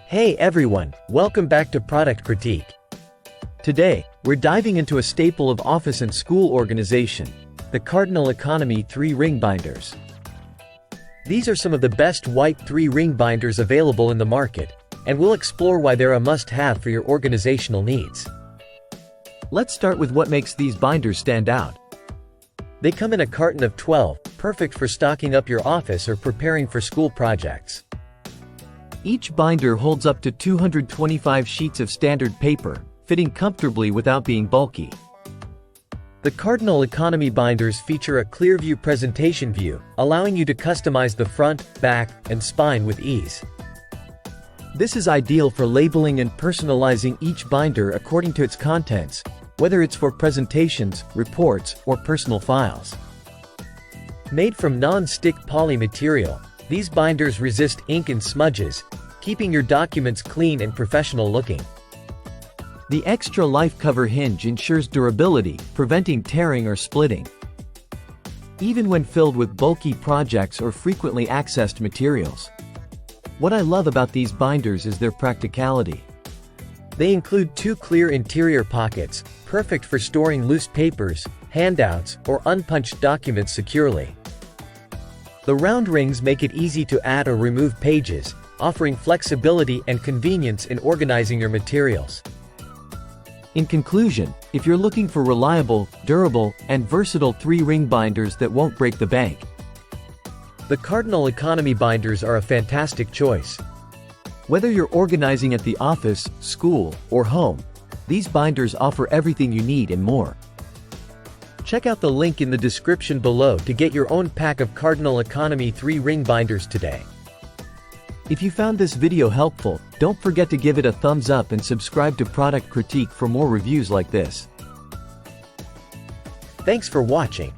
Hey everyone, welcome back to Product Critique. Today, we're diving into a staple of office and school organization, the Cardinal Economy 3-ring binders. These are some of the best white 3-ring binders available in the market, and we'll explore why they're a must-have for your organizational needs. Let's start with what makes these binders stand out. They come in a carton of 12, perfect for stocking up your office or preparing for school projects. Each binder holds up to 225 sheets of standard paper, fitting comfortably without being bulky. The Cardinal Economy binders feature a clear view presentation view, allowing you to customize the front, back, and spine with ease. This is ideal for labeling and personalizing each binder according to its contents, whether it's for presentations, reports, or personal files. Made from non-stick poly material, these binders resist ink and smudges, keeping your documents clean and professional looking. The extra life cover hinge ensures durability, preventing tearing or splitting. Even when filled with bulky projects or frequently accessed materials. What I love about these binders is their practicality. They include 2 clear interior pockets, perfect for storing loose papers, handouts, or unpunched documents securely. The round rings make it easy to add or remove pages, offering flexibility and convenience in organizing your materials. In conclusion, if you're looking for reliable, durable, and versatile 3-ring binders that won't break the bank, the Cardinal Economy binders are a fantastic choice. Whether you're organizing at the office, school, or home, these binders offer everything you need and more. Check out the link in the description below to get your own pack of Cardinal Economy 3-ring binders today. If you found this video helpful, don't forget to give it a thumbs up and subscribe to Product Critique for more reviews like this. Thanks for watching.